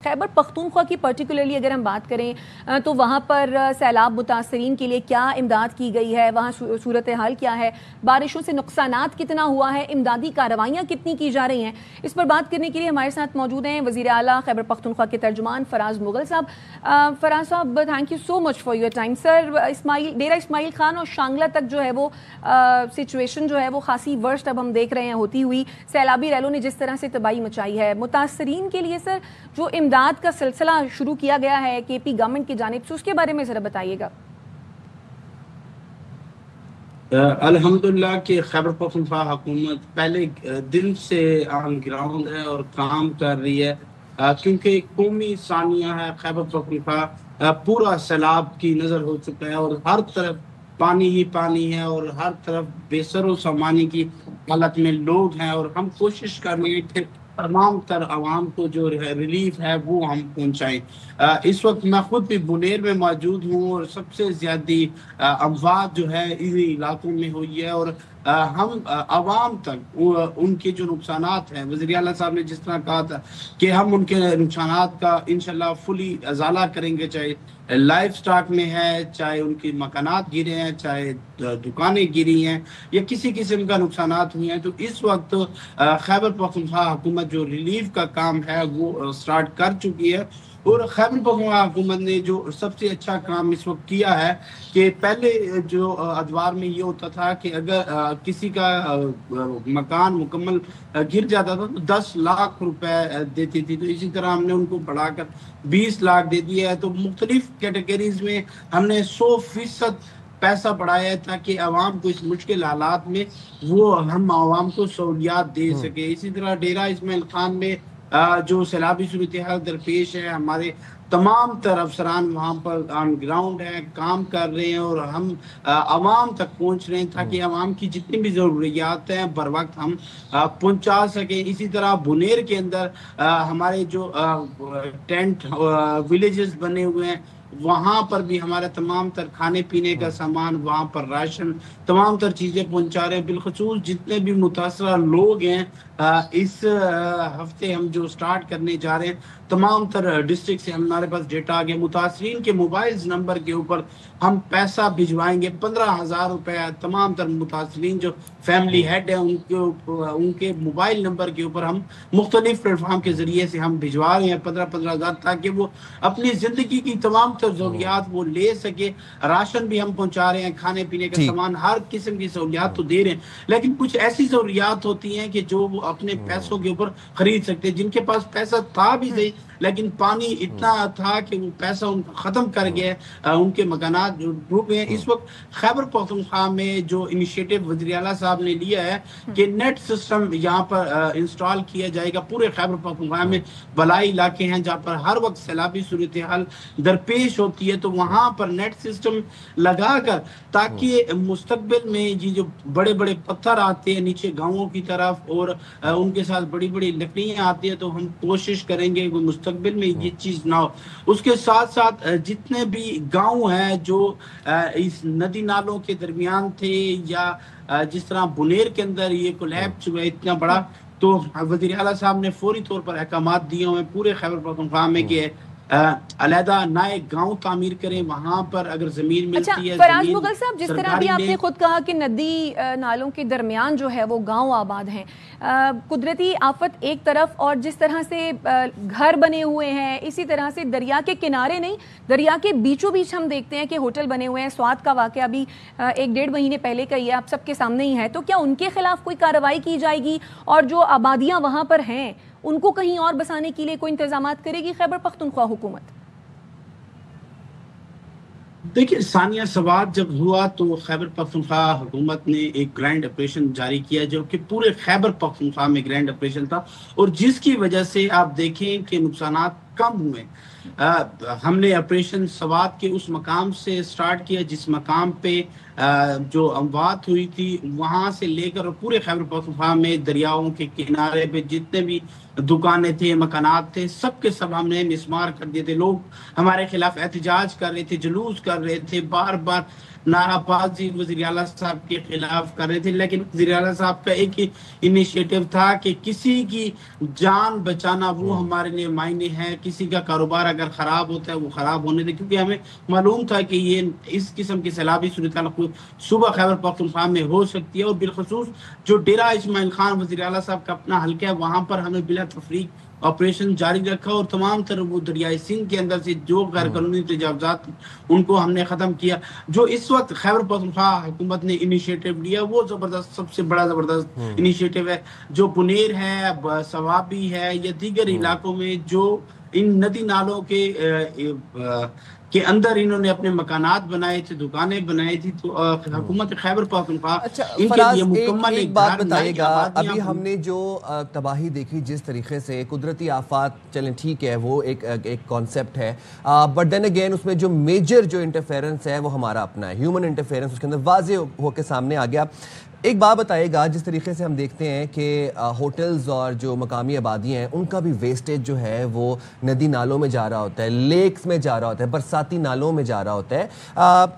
خیبر پختونخوا کی پرٹیکولرلی اگر ہم بات کریں تو وہاں پر سیلاب متاثرین کے لیے کیا امداد کی گئی ہے، وہاں صورتحال کیا ہے، بارشوں سے نقصانات کتنا ہوا ہے، امدادی کارروائیاں کتنی کی جا رہی ہیں؟ اس پر بات کرنے کے لیے ہمارے ساتھ موجود ہیں وزیر اعلیٰ خیبر پختونخوا کے ترجمان فراز مغل صاحب۔ فراز صاحب، thank you so much for your time. Sir, Dera Ismail Khan اور شانگلہ تک جو ہے وہ سچویشن جو ہے وہ خاصی ورسٹ اب ہم دیکھ رہے ہیں ہوتی ہوئی، سیلابی ریلوں نے جس طرح سے تباہی مچائی ہے، متاثرین کے لیے سر جو امداد کا سلسلہ شروع کیا گیا ہے کے پی گورنمنٹ کی جانب سے، اس کے بارے میں ذرا بتائیے گا۔ الحمدللہ کہ خیبر پختونخوا حکومت پہلے دن سے آن گراؤنڈ ہے اور کام کر رہی ہے، کیونکہ قومی ثانیہ ہے خیبر پختونخوا، پورا سیلاب کی نظر ہو چکا ہے اور ہر طرف پانی ہی پانی ہے اور ہر طرف بے سر و سامانی کی حالت میں لوگ ہیں، اور ہم کوشش کر رہے ہیں کہ تمام تر عوام کو جو ریلیف ہے وہ ہم پہنچائیں۔ اس وقت میں خود بھی بنیر میں موجود ہوں اور سب سے زیادہ اموات جو ہے ان علاقوں میں ہوئی ہے، اور ہم عوام تک ان کے جو نقصانات ہیں، وزیر اعلیٰ صاحب نے جس طرح کہا تھا کہ ہم ان کے نقصانات کا انشاءاللہ فلی ازالہ کریں گے، چاہے لائف سٹاک میں ہے، چاہے ان کی مکانات گرے ہیں، چاہے دکانیں گری ہیں یا کسی قسم کا نقصانات ہوئے ہیں، تو اس وقت خیبر پختونخوا حکومت جو ریلیف کا کام ہے وہ سٹارٹ کر چکی ہے۔ اور خیبر پختونخوا حکومت نے جو سب سے اچھا کام اس وقت کیا ہے کہ پہلے جو ادوار میں یہ ہوتا تھا کہ اگر کسی کا مکان مکمل گر جاتا تھا تو 10 لاکھ روپے دیتی تھی، تو اسی طرح ہم نے ان کو بڑھا کر 20 لاکھ دے دیا ہے۔ تو مختلف کیٹیگریز میں ہم نے 100% پیسہ بڑھایا ہے تاکہ عوام کو اس مشکل حالات میں وہ ہم عوام کو سہولیات دے سکے۔ اسی طرح ڈیرہ اسماعیل خان میں جو سیلابی صورتحال درپیش ہے، ہمارے تمام تر افسران وہاں پر آن گراؤنڈ ہیں، کام کر رہے ہیں اور ہم عوام تک پہنچ رہے ہیں تاکہ عوام کی جتنی بھی ضروریات ہیں بر وقت ہم پہنچا سکیں۔ اسی طرح بنیر کے اندر ہمارے جو ٹینٹ ولیجز بنے ہوئے ہیں، وہاں پر بھی ہمارا تمام تر کھانے پینے کا سامان، وہاں پر راشن، تمام تر چیزیں پہنچا رہے ہیں۔ بالخصوص جتنے بھی متاثرہ لوگ ہیں، اس ہفتے ہم جو سٹارٹ کرنے جا رہے ہیں، تمام تر ڈسٹرکٹ سے ہمارے پاس ڈیٹا آ گیا، متاثرین کے موبائل نمبر کے اوپر ہم پیسہ بھجوائیں گے، 15,000 روپے تمام تر متاثرین جو فیملی ہیڈ ہیں ان کے موبائل نمبر کے اوپر ہم مختلف پلیٹ فارم کے ذریعے سے ہم بھجوا رہے ہیں 15,000 تاکہ وہ اپنی زندگی کی تمام تر ضروریات وہ لے سکے۔ راشن بھی ہم پہنچا رہے ہیں، کھانے پینے کا سامان، ہر قسم کی سہولیات تو دے رہے ہیں، لیکن کچھ ایسی ضروریات ہوتی ہیں کہ جو وہ اپنے پیسوں کے اوپر خرید سکتے ہیں۔ جن کے پاس پیسہ تھا بھی صحیح لیکن پانی اتنا تھا کہ وہ پیسہ ان کو ختم کر گیا، ان کے مکانات ڈوب گئے۔ اس وقت خیبر پختونخوا میں جو انیشیٹو وزیر اعلیٰ صاحب نے لیا ہے کہ نیٹ سسٹم یہاں پر انسٹال کیا جائے گا۔ پورے خیبر پختونخوا میں بلائی علاقے ہیں جہاں پر ہر وقت سیلابی صورتحال درپیش ہوتی ہے، تو وہاں پر نیٹ سسٹم لگا کر تاکہ مستقبل میں یہ جو بڑے بڑے پتھر آتے ہیں نیچے گاؤں کی طرف اور ان کے ساتھ بڑی بڑی لکڑیاں آتی ہیں، تو ہم کوشش کریں گے کہ مستقبل میں یہ چیز نہ ہو۔ اس کے ساتھ ساتھ جتنے بھی گاؤں ہیں جو اس ندی نالوں کے درمیان تھے، یا جس طرح بنیر کے اندر یہ کولیپس ہوا اتنا بڑا، تو وزیر اعلیٰ صاحب نے فوری طور پر احکامات دیے ہوئے پورے خیبر پختونخوا میں کہ علیحدہ نئے گاؤں تعمیر کریں، وہاں پر اگر زمین ملتی ہے۔ فراز مغل صاحب، جس طرح بھی آپ نے خود کہا کہ ندی نالوں کے درمیان جو ہے وہ گاؤں آباد ہیں، قدرتی آفت ایک طرف اور جس طرح سے گھر بنے ہوئے ہیں، اسی طرح سے دریا کے کنارے نہیں، دریا کے بیچوں بیچ ہم دیکھتے ہیں کہ ہوٹل بنے ہوئے ہیں۔ سوات کا واقعہ بھی 1-1.5 مہینے پہلے کا ہی ہے، آپ سب کے سامنے ہی ہے، تو کیا ان کے خلاف کوئی کارروائی کی جائے گی؟ اور جو آبادیاں وہاں پر ہیں ان کو کہیں اور بسانے کے لیے کوئی انتظامات کرے گی خیبر پختونخوا حکومت؟ دیکھیں، ثانیہ سوات جب ہوا تو خیبر پختونخوا حکومت نے ایک گرینڈ آپریشن جاری کیا جو کہ پورے خیبر پختونخوا میں گرینڈ آپریشن تھا، اور جس کی وجہ سے آپ دیکھیں کہ نقصانات کم ہوئے۔ ہم نے آپریشن سوات کے اس مقام سے سٹارٹ کیا جس مقام پہ جو اموات ہوئی تھی، وہاں سے لے کر پورے خیبر پختونخوا میں دریاؤں کے کنارے پہ جتنے بھی دکانیں تھے، مکانات تھے، سب کے سب ہم نے مسمار کر دیے تھے۔ لوگ ہمارے خلاف احتجاج کر رہے تھے، جلوس کر رہے تھے، بار بار نارا بازی وزیر اعلیٰ صاحب کے خلاف کر رہے تھے، لیکن وزیر اعلیٰ صاحب کا ایک ہی انیشیٹو تھا کہ کسی کی جان بچانا وہ ہمارے لیے معنی ہے، کسی کا کاروبار اگر خراب ہوتا ہے وہ خراب ہونے دے، کیونکہ ہمیں معلوم تھا کہ یہ اس قسم کی سیلابی صورتحال صوبہ خیبر پختونخوا میں ہو سکتی ہے، اور بالخصوص جو ڈیرہ اسماعیل خان وزیر اعلیٰ صاحب کا اپنا حلقہ ہے وہاں پر ہمیں بلا تفریق آپریشن جاری رکھا، اور تمام تر وہ دریائے سندھ کے اندر سے جو غیر قانونی تجاوزات ان کو ہم نے ختم کیا۔ جو اس وقت خیبر پختونخوا حکومت نے انیشیٹو لیا وہ زبردست، سب سے بڑا زبردست انیشیٹو ہے۔ جو بنیر ہے، ثوابی ہے، یا دیگر علاقوں میں جو ان ندی نالوں کے اندر انہوں نے اپنے مکانات بنائے تھے، دکانیں بنائی تھی، تو حکومت خیبر پختونخوا اچھا ان کے فراز، لیے مکمل ایک بات گھر، بتائیے نئی گا، آبادیاں ابھی ہم نے جو تباہی دیکھی جس طریقے سے قدرتی آفات، چلیں ٹھیک ہے وہ ایک کانسیپٹ ہے، بٹ دین اگین اس میں جو میجر جو انٹرفیرنس ہے وہ ہمارا اپنا ہے، ہیومن انٹرفیرنس اس کے اندر واضح ہو کے سامنے آ گیا۔ ایک بات بتائے گا، جس طریقے سے ہم دیکھتے ہیں کہ ہوٹلز اور جو مقامی آبادیاں ہیں ان کا بھی ویسٹیج جو ہے وہ ندی نالوں میں جا رہا ہوتا ہے، لیکس میں جا رہا ہوتا ہے، برساتی نالوں میں جا رہا ہوتا ہے۔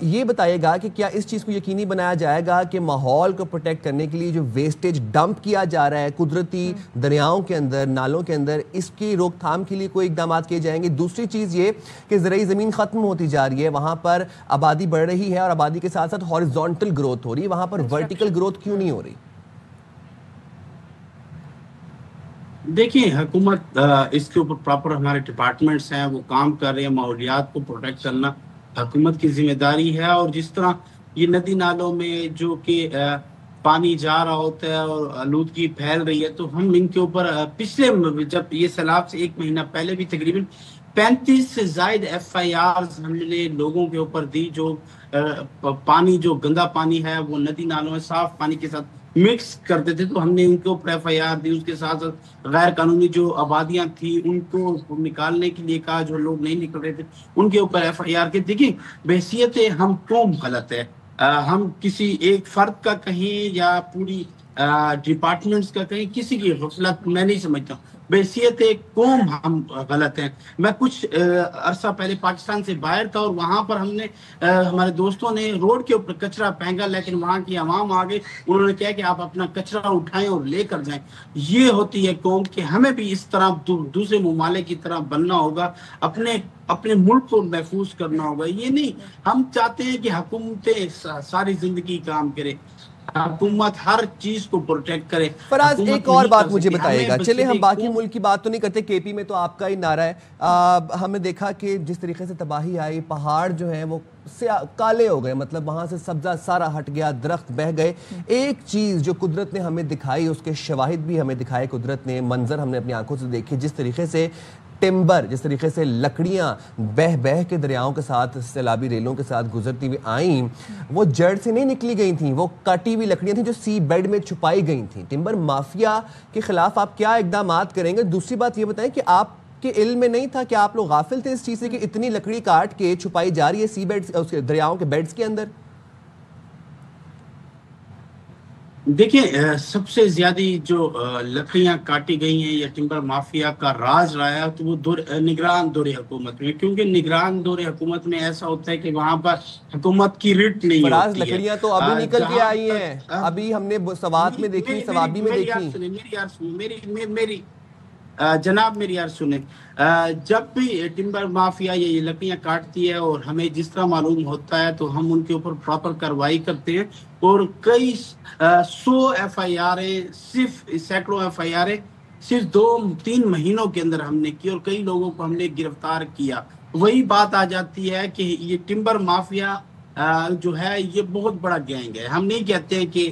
یہ بتائیے گا کہ کیا اس چیز کو یقینی بنایا جائے گا کہ ماحول کو پروٹیکٹ کرنے کے لیے جو ویسٹیج ڈمپ کیا جا رہا ہے قدرتی دریاؤں کے اندر، نالوں کے اندر، اس کی روک تھام کے لیے کوئی اقدامات کیے جائیں گے؟ دوسری چیز یہ کہ زرعی زمین ختم ہوتی جا رہی ہے، وہاں پر آبادی بڑھ رہی ہے اور آبادی کے ساتھ ساتھ ہاریزونٹل گروتھ ہو رہی ہے، وہاں پر ورٹیکل گروتھ کیوں نہیں ہو رہی؟ دیکھیں، حکومت اس کے اوپر پراپر ہمارے ڈپارٹمنٹس ہیں، وہ کام کر رہے ہیں، ماحولیات کو پروٹیکٹ کرنا حکومت کی ذمہ داری ہے۔ اور جس طرح یہ ندی نالوں میں جو کہ پانی جا رہا ہوتا ہے اور آلودگی پھیل رہی ہے، تو ہم ان کے اوپر پچھلے جب یہ سیلاب سے 1 مہینہ پہلے بھی تقریباً 35 سے زائد FIRs ہم نے لوگوں کے اوپر دی، جو پانی، جو گندا پانی ہے وہ ندی نالوں میں صاف پانی کے ساتھ مکس کرتے تھے، تو ہم نے ان کے اوپر FIR دی۔ اس کے ساتھ ساتھ غیر قانونی جو آبادیاں تھیں ان کو نکالنے کے لیے کہا، جو لوگ نہیں نکل رہے تھے ان کے اوپر FIR کے۔ دیکھیں، بحیثیت ہم قوم غلط ہے، ہم کسی ایک فرد کا کہیں یا پوری ڈپارٹمنٹس کا کہیں، کسی کی غفلت میں نہیں سمجھتا ہوں، بحیثیت ایک قوم ہم غلط ہیں۔ میں کچھ عرصہ پہلے پاکستان سے باہر تھا، اور وہاں پر ہم نے ہمارے دوستوں نے روڈ کے اوپر کچرا پھینکا، لیکن وہاں کی عوام آگے انہوں نے کہا کہ آپ اپنا کچرا اٹھائیں اور لے کر جائیں۔ یہ ہوتی ہے قوم، کہ ہمیں بھی اس طرح دوسرے ممالک کی طرح بننا ہوگا، اپنے ملک کو محفوظ کرنا ہوگا۔ یہ نہیں ہم چاہتے ہیں کہ حکومتیں ساری زندگی کام کرے، حکومت ہر چیز کو پروٹیکٹ کرے۔ فراز، ایک اور بات مجھے بتائیے گا، چلے ہم باقی ملک کی بات تو نہیں کرتے، KP میں تو آپ کا ہی نعرہ ہے، ہم نے دیکھا کہ جس طریقے سے تباہی آئی، پہاڑ جو ہیں وہ کالے ہو گئے، مطلب وہاں سے سبزہ سارا ہٹ گیا، درخت بہہ گئے۔ ایک چیز جو قدرت نے ہمیں دکھائی، اس کے شواہد بھی ہمیں دکھائے قدرت نے، منظر ہم نے اپنی آنکھوں سے دیکھے، جس طریقے سے ٹمبر، جس طریقے سے لکڑیاں بہہ کے دریاؤں کے ساتھ، سیلابی ریلوں کے ساتھ گزرتی ہوئی آئیں، وہ جڑ سے نہیں نکلی گئی تھیں، وہ کٹی ہوئی لکڑیاں تھیں جو سی بیڈ میں چھپائی گئی تھیں۔ ٹمبر مافیا کے خلاف آپ کیا اقدامات کریں گے؟ دوسری بات یہ بتائیں کہ آپ کے علم میں نہیں تھا کہ آپ لوگ غافل تھے اس چیز سے کہ اتنی لکڑی کاٹ کے چھپائی جا رہی ہے سی بیڈ، دریاؤں کے بیڈز کے اندر؟ دیکھیں، سب سے زیادہ جو لکڑیاں کاٹی گئی ہیں یا ٹمبر مافیا کا راز رہا ہے، تو وہ نگران دور حکومت میں، کیونکہ نگران دور حکومت میں ایسا ہوتا ہے کہ وہاں پر حکومت کی ریٹ نہیں ہوتی ہے۔ فراز، لکڑیاں تو ابھی نکل کے آئی ہیں، ابھی ہم نے سوات میں دیکھی، ثوابی میں دیکھی۔ میری جناب میری یار سنیں، جب بھی ٹمبر مافیا یہ لکڑیاں کاٹتی ہے اور ہمیں جس طرح معلوم ہوتا ہے، تو ہم ان کے اوپر پراپر کارروائی کرتے ہیں، اور کئی 100 FIR صرف سینکڑوں FIR صرف 2-3 مہینوں کے اندر ہم نے کی، اور کئی لوگوں کو ہم نے گرفتار کیا۔ وہی بات آ جاتی ہے کہ یہ ٹمبر مافیا جو ہے یہ بہت بڑا گینگ ہے۔ ہم نہیں کہتے ہیں کہ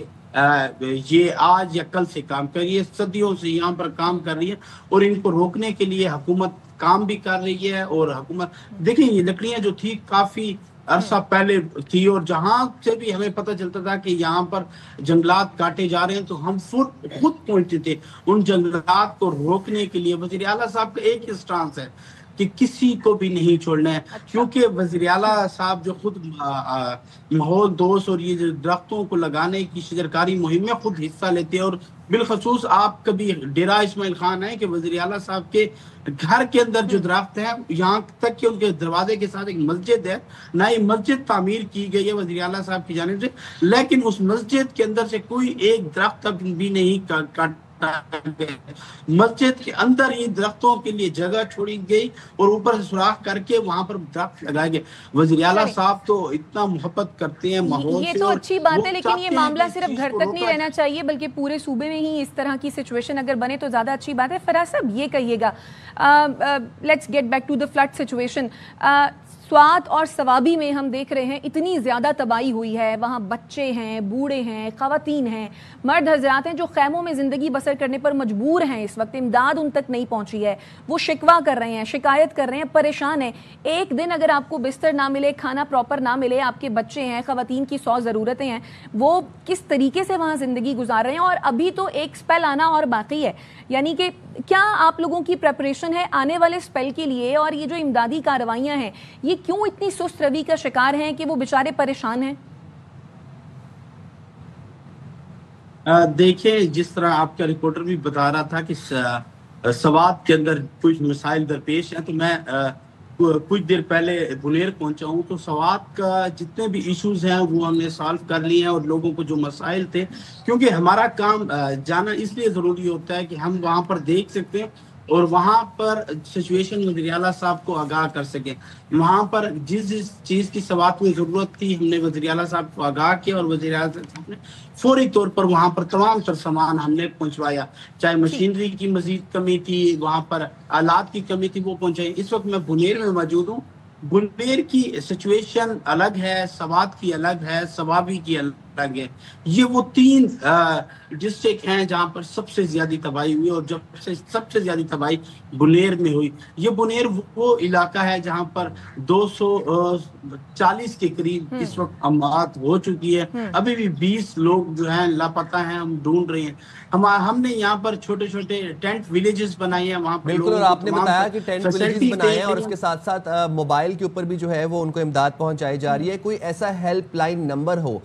یہ آج یا کل سے کام کر رہی ہے، صدیوں سے یہاں پر کام کر رہی ہے، اور ان کو روکنے کے لیے حکومت کام بھی کر رہی ہے۔ اور حکومت دیکھیں، یہ لکڑیاں جو تھی کافی عرصہ پہلے تھی، اور جہاں سے بھی ہمیں پتہ چلتا تھا کہ یہاں پر جنگلات کاٹے جا رہے ہیں، تو ہم خود پہنچتے تھے ان جنگلات کو روکنے کے لیے۔ وزیر اعلیٰ صاحب کا ایک ہی سٹانس ہے کہ کسی کو بھی نہیں چھوڑنا ہے. کیونکہ وزیر اعلیٰ صاحب جو خود ماحول دوست اور یہ جو درختوں کو لگانے کی شجرکاری مہم میں خود حصہ لیتے ہیں، اور بالخصوص آپ کبھی ڈیرہ اسماعیل خان ہیں کہ وزیر اعلیٰ صاحب کے گھر کے اندر جو درخت ہیں، یہاں تک کہ ان کے دروازے کے ساتھ ایک مسجد ہے، نئی مسجد تعمیر کی گئی ہے وزیر اعلیٰ صاحب کی جانب سے، لیکن اس مسجد کے اندر سے کوئی ایک درخت تک بھی نہیں کاٹا گیا. مسجد کے اندر ہی درختوں کے لیے جگہ چھوڑی گئی اور اوپر سے سوراخ کر کے وہاں پر درخت لگائے گئے. وزیر اعلیٰ صاحب تو اتنا محبت کرتے ہیں ماحول سے. یہ تو اچھی بات ہے، لیکن یہ معاملہ صرف گھر تک نہیں رہنا چاہیے بلکہ پورے صوبے میں ہی اس طرح کی سچویشن اگر بنے تو زیادہ اچھی بات ہے. فراز صاحب یہ کہیے گا، let's get back to the flood situation. Swat اور سوابی میں ہم دیکھ رہے ہیں اتنی زیادہ تباہی ہوئی ہے، وہاں بچے ہیں، بوڑھے ہیں، خواتین ہیں، مرد حضرات ہیں جو خیموں میں زندگی بسر کرنے پر مجبور ہیں. اس وقت امداد ان تک نہیں پہنچی ہے، وہ شکوہ کر رہے ہیں، شکایت کر رہے ہیں، پریشان ہیں. ایک دن اگر آپ کو بستر نہ ملے، کھانا پراپر نہ ملے، آپ کے بچے ہیں، خواتین کی 100 ضرورتیں ہیں، وہ کس طریقے سے وہاں زندگی گزار رہے ہیں. اور ابھی تو ایک سپیل آنا اور باقی ہے، یعنی کہ کیا آپ لوگوں کی پریپریشن ہے آنے والے سپیل کے لیے؟ اور یہ جو امدادی کارروائیاں ہیں یہ کیوں اتنی سست روی کا شکار ہیں کہ وہ بیچارے پریشان ہیں؟ دیکھیں، جس طرح آپ کا رپورٹر بھی بتا رہا تھا کہ سوات کے اندر کچھ مسائل درپیش ہیں، تو میں کچھ دیر پہلے بنیر پہنچا ہوں، تو سوات کا جتنے بھی ایشوز ہیں وہ ہم نے سالو کر لیے ہیں، اور لوگوں کو جو مسائل تھے، کیونکہ ہمارا کام جانا اس لیے ضروری ہوتا ہے کہ ہم وہاں پر دیکھ سکتے ہیں اور وہاں پر سچویشن وزیر اعلیٰ صاحب کو آگاہ کر سکیں. وہاں پر جس چیز کی سوات میں ضرورت تھی ہم نے وزیر اعلیٰ صاحب کو آگاہ کیا، اور وزیر اعلیٰ صاحب نے فوری طور پر وہاں پر تمام تر سامان ہم نے پہنچوایا. چاہے مشینری کی مزید کمی تھی، وہاں پر آلات کی کمی تھی، وہ پہنچائی. اس وقت میں بنیر میں موجود ہوں. بنیر کی سچویشن الگ ہے، سوات کی الگ ہے، سوابی کی الگ ہے. یہ وہ 3 ڈسٹرکٹ ہیں جہاں پر سب سے زیادہ تباہی ہوئی، اور جب سے سب سے زیادہ تباہی بنیر میں ہوئی. یہ بنیر وہ علاقہ ہے جہاں پر 240 کے قریب اس وقت اموات ہو چکی ہے. ابھی بھی 20 لوگ جو ہیں لاپتہ ہیں، ہم ڈھونڈ رہے ہیں. ہم نے یہاں پر چھوٹے چھوٹے ٹینٹ ویلیجز بنائے ہیں وہاں پر. بالکل، اور آپ نے بتایا کہ ٹینٹ ویلیجز بنائے ہیں اور اس کے ساتھ ساتھ موبائل کے اوپر بھی جو ہے وہ ان کو امداد پہنچائی جا رہی ہے. کوئی ایسا ہیلپ لائن نمبر ہو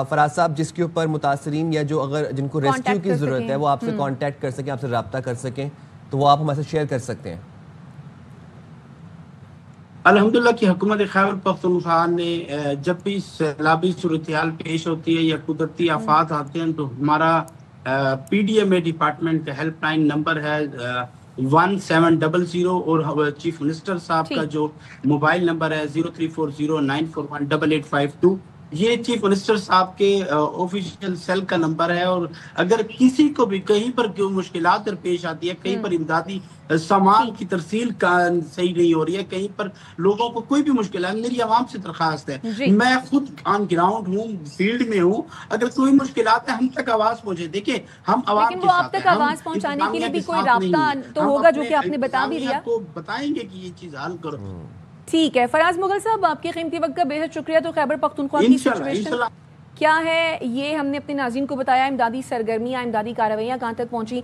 فراز صاحب جس کے اوپر متاثرین یا جو اگر جن کو ریسکیو کی ضرورت ہے وہ آپ سے کانٹیکٹ کر سکیں، آپ سے رابطہ کر سکیں، تو وہ آپ ہمارے سے شیئر کر سکتے ہیں؟ الحمدللہ کہ حکومت خیبر پختونخوا نے جب بھی سیلابی صورتحال پیش ہوتی ہے یا قدرتی آفات آتے ہیں تو ہمارا پی ڈی ایم اے ڈپارٹمنٹ کا ہیلپ لائن نمبر ہے 1700، اور چیف منسٹر صاحب کا جو موبائل نمبر ہے 0340941852. یہ چیف منسٹر صاحب کے آفیشیل سیل کا نمبر ہے. اور اگر کسی کو بھی کہیں پر کوئی مشکلات درپیش آتی ہے، کہیں پر امدادی سامان کی ترسیل صحیح نہیں ہو رہی ہے، کہیں پر لوگوں کو کوئی بھی مشکل ہے، میری عوام سے درخواست ہے، میں خود آن گراؤنڈ ہوں، فیلڈ میں ہوں، اگر کوئی مشکلات ہے ہم تک آواز پہنچے. دیکھیں ہم عوام کے ساتھ ہیں، آپ تک آواز پہنچانے کے لیے بھی کوئی رابطہ تو ہوگا جو کہ آپ نے بتا بھی دیا، آپ کو بتائیں گے کہ یہ چیز حل کرو. ٹھیک ہے. فراز مغل صاحب، آپ کے قیمتی وقت کا بے حد شکریہ. تو خیبر پختونخوا کی سچویشن کیا ہے یہ ہم نے اپنے ناظرین کو بتایا، امدادی سرگرمیاں، امدادی کارروائیاں کہاں تک پہنچی.